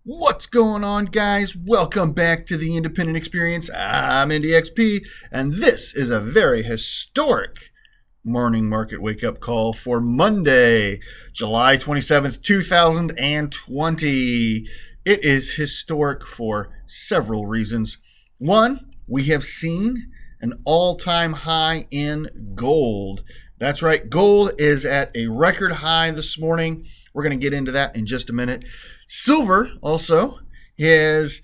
What's going on, guys? Welcome back to the Independent Experience. I'm IndyXP, and this is a very historic morning market wake-up call for Monday, July 27th, 2020. It is historic for several reasons. One, we have seen an all-time high in gold. That's right, gold is at a record high this morning. We're going to get into that in just a minute. Silver also has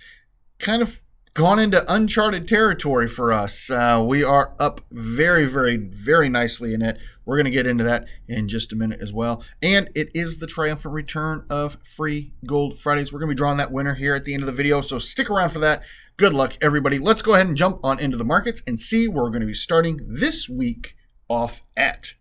kind of gone into uncharted territory for us. We are up very, very, very nicely in it. We're going to get into that in just a minute as well. And it is the triumphant return of Free Gold Fridays. We're going to be drawing that winner here at the end of the video, so stick around for that. Good luck, everybody. Let's go ahead and jump on into the markets and see where we're going to be starting this week off at.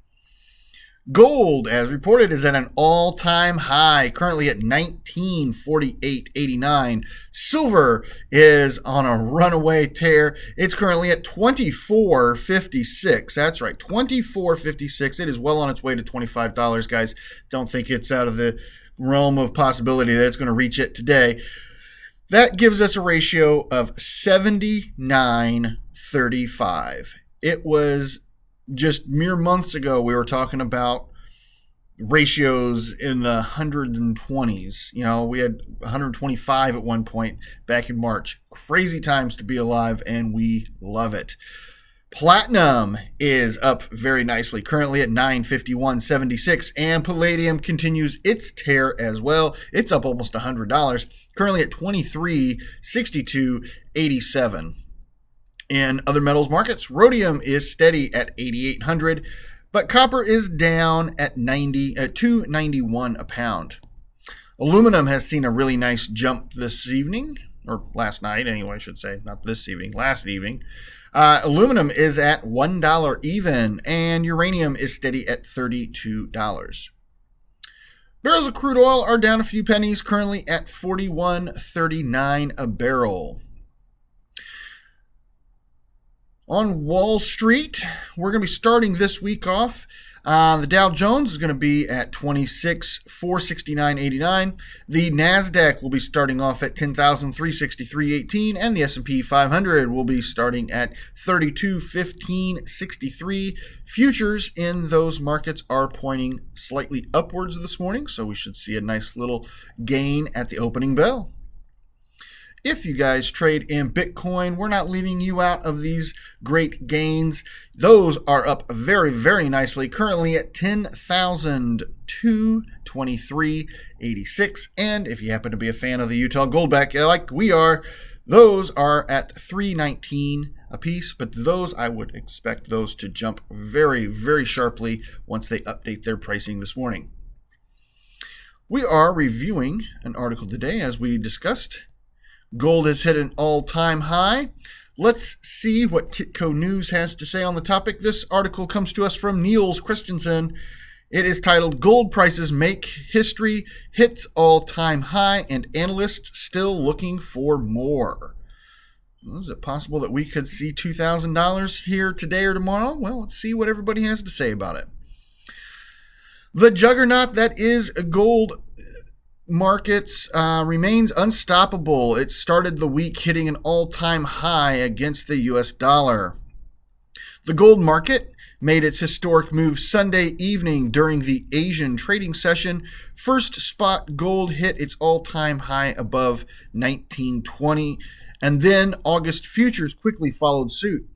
Gold, as reported, is at an all-time high, currently at $1948.89. Silver is on a runaway tear. It's currently at $24.56. That's right, $24.56. It is well on its way to $25, guys. Don't think it's out of the realm of possibility that it's going to reach it today. That gives us a ratio of 79.35. It was just mere months ago, we were talking about ratios in the 120s. You know, we had 125 at one point back in March. Crazy times to be alive, and we love it. Platinum is up very nicely, currently at $951.76, and palladium continues its tear as well. It's up almost $100, currently at $2362.87. In other metals markets, rhodium is steady at 8,800, but copper is down at $2.91 a pound. Aluminum has seen a really nice jump this evening, or last night anyway, I should say, not this evening, last evening. Aluminum is at $1 even, and uranium is steady at $32. Barrels of crude oil are down a few pennies, currently at $41.39 a barrel. On Wall Street, we're going to be starting this week off. The Dow Jones is going to be at 26,469.89. The NASDAQ will be starting off at 10,363.18, and the S&P 500 will be starting at 32,1563. Futures in those markets are pointing slightly upwards this morning, so we should see a nice little gain at the opening bell. If you guys trade in Bitcoin, we're not leaving you out of these great gains. Those are up very, very nicely, currently at 10,223.86. And if you happen to be a fan of the Utah Goldback like we are, those are at $3.19 a piece, but those, I would expect those to jump very, very sharply once they update their pricing this morning. We are reviewing an article today, as we discussed. Gold has hit an all-time high. Let's see what Kitco News has to say on the topic. This article comes to us from Niels Christensen. It is titled, Gold Prices Make History, Hits All-Time High, and Analysts Still Looking for More. Well, is it possible that we could see $2,000 here today or tomorrow? Well, let's see what everybody has to say about it. The juggernaut that is gold markets remains unstoppable. It started the week hitting an all-time high against the U.S. dollar. The gold market made its historic move Sunday evening during the Asian trading session. First spot gold hit its all-time high above 1920, and then August futures quickly followed suit.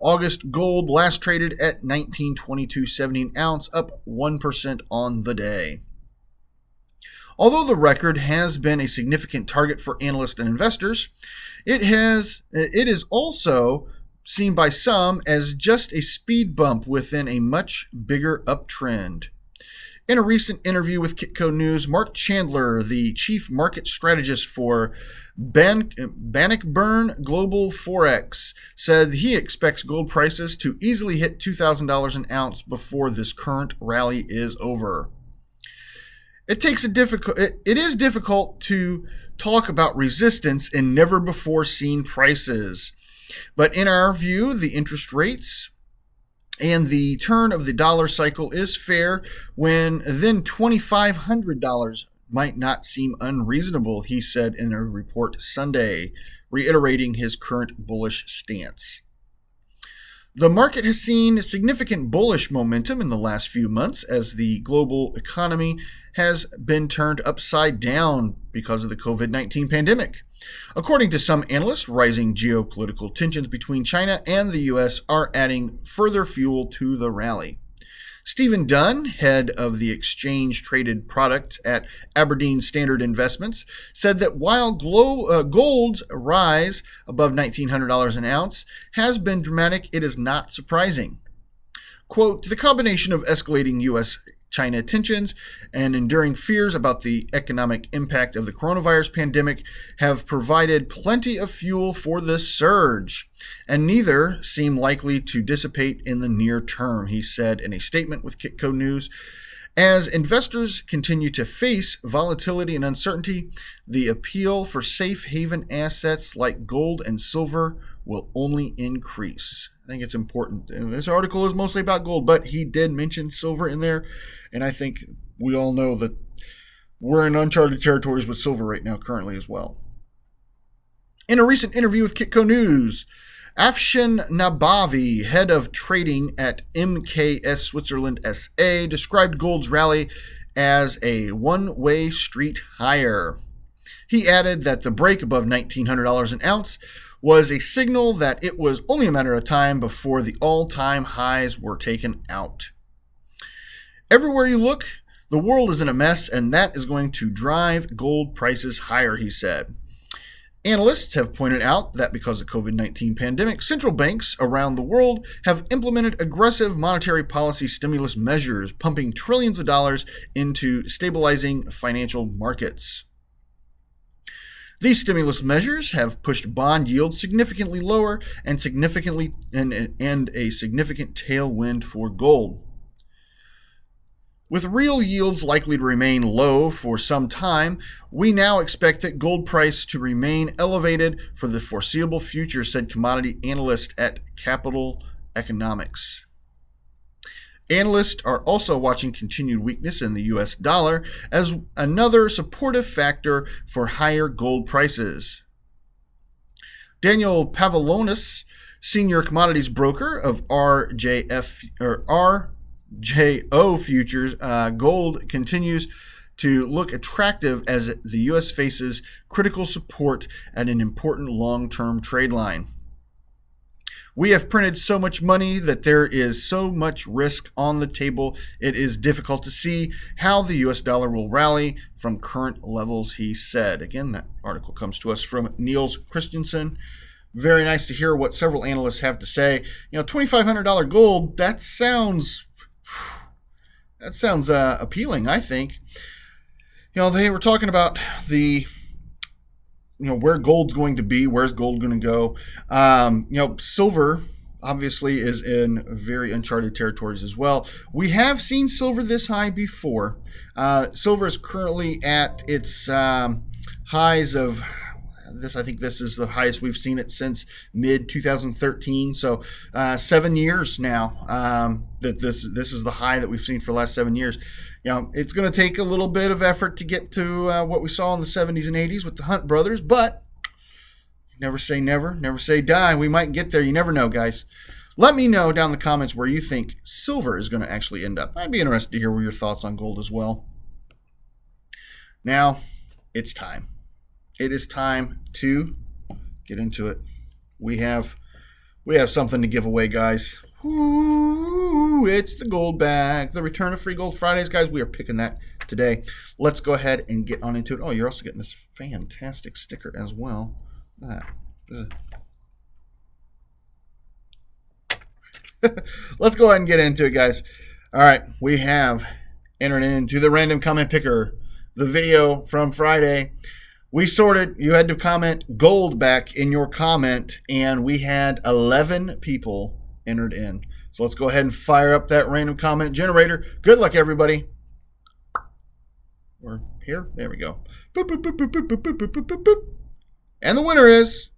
August gold last traded at $1922.70 an ounce, up 1% on the day. Although the record has been a significant target for analysts and investors, it is also seen by some as just a speed bump within a much bigger uptrend. In a recent interview with Kitco News, Mark Chandler, the chief market strategist for Bannockburn Global Forex, said he expects gold prices to easily hit $2,000 an ounce before this current rally is over. It is difficult to talk about resistance in never-before-seen prices. But in our view, the interest rates and the turn of the dollar cycle is fair when then $2,500 might not seem unreasonable, he said in a report Sunday, reiterating his current bullish stance. The market has seen significant bullish momentum in the last few months as the global economy has been turned upside down because of the COVID-19 pandemic. According to some analysts, rising geopolitical tensions between China and the U.S. are adding further fuel to the rally. Stephen Dunn, head of the exchange-traded products at Aberdeen Standard Investments, said that while gold's rise above $1,900 an ounce has been dramatic, it is not surprising. Quote, the combination of escalating U.S.-China tensions and enduring fears about the economic impact of the coronavirus pandemic have provided plenty of fuel for this surge, and neither seem likely to dissipate in the near term, he said in a statement with Kitco News. As investors continue to face volatility and uncertainty, the appeal for safe haven assets like gold and silver will only increase. I think it's important. And this article is mostly about gold, but he did mention silver in there, and I think we all know that we're in uncharted territories with silver right now currently as well. In a recent interview with Kitco News, Afshin Nabavi, head of trading at MKS Switzerland SA, described gold's rally as a one-way street higher. He added that the break above $1,900 an ounce was a signal that it was only a matter of time before the all-time highs were taken out. Everywhere you look, the world is in a mess, and that is going to drive gold prices higher, he said. Analysts have pointed out that because of the COVID-19 pandemic, central banks around the world have implemented aggressive monetary policy stimulus measures, pumping trillions of dollars into stabilizing financial markets. These stimulus measures have pushed bond yields significantly lower and a significant tailwind for gold. With real yields likely to remain low for some time, we now expect that gold price to remain elevated for the foreseeable future, said commodity analyst at Capital Economics. Analysts are also watching continued weakness in the U.S. dollar as another supportive factor for higher gold prices. Daniel Pavlonis, senior commodities broker of RJO futures, gold continues to look attractive as the U.S. faces critical support at an important long-term trade line. We have printed so much money that there is so much risk on the table, it is difficult to see how the U.S. dollar will rally from current levels, he said. Again, that article comes to us from Niels Christensen. Very nice to hear what several analysts have to say. $2,500 gold, that sounds appealing, I think. They were talking about where gold's going to be, where's gold going to go. Silver obviously is in very uncharted territories as well. We have seen silver this high before. Silver is currently at its highs of this. I think this is the highest we've seen it since mid 2013. So 7 years now that this is the high that we've seen for the last 7 years. It's going to take a little bit of effort to get to what we saw in the 70s and 80s with the Hunt brothers, but never say never, never say die. We might get there. You never know, guys. Let me know down in the comments where you think silver is going to actually end up. I'd be interested to hear your thoughts on gold as well. Now, it's time. It is time to get into it. We have something to give away, guys. Ooh, it's the gold bag, the return of free gold Fridays, guys. We are picking that today. Let's go ahead and get on into it. Oh, you're also getting this fantastic sticker as well. Let's go ahead and get into it, guys. All right, we have entered into the random comment picker, the video from Friday. We sorted, you had to comment gold back in your comment, and we had 11 people entered in. So let's go ahead and fire up that random comment generator. Good luck, everybody. We're here. There we go. Boop, boop, boop, boop, boop, boop, boop, boop, boop, boop. And the winner is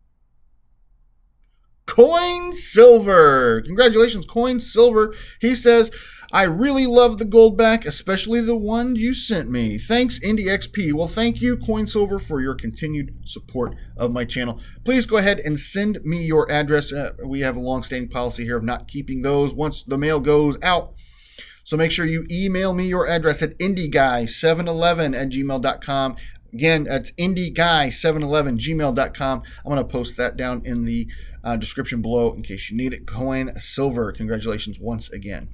Coin Silver. Congratulations, Coin Silver. He says, I really love the gold back, especially the one you sent me. Thanks, IndieXP. Well, thank you, CoinSilver, for your continued support of my channel. Please go ahead and send me your address. We have a long-standing policy here of not keeping those once the mail goes out. So make sure you email me your address at indieguy711@gmail.com. Again, that's indieguy711@gmail.com. I'm going to post that down in the description below in case you need it. CoinSilver, congratulations once again.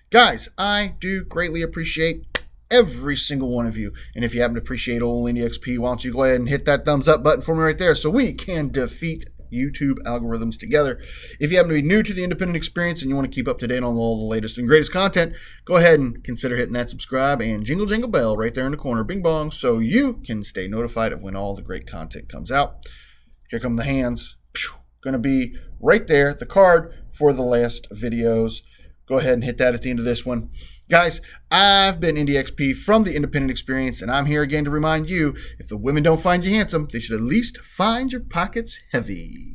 Guys, I do greatly appreciate every single one of you. And if you happen to appreciate old IndieXP, why don't you go ahead and hit that thumbs up button for me right there so we can defeat YouTube algorithms together. If you happen to be new to the independent experience and you want to keep up to date on all the latest and greatest content, go ahead and consider hitting that subscribe and jingle bell right there in the corner, bing bong, so you can stay notified of when all the great content comes out. Here come the hands. Going to be right there, the card for the last videos. Go ahead and hit that at the end of this one. Guys, I've been IndieXP from the Independent Experience, and I'm here again to remind you, if the women don't find you handsome, they should at least find your pockets heavy.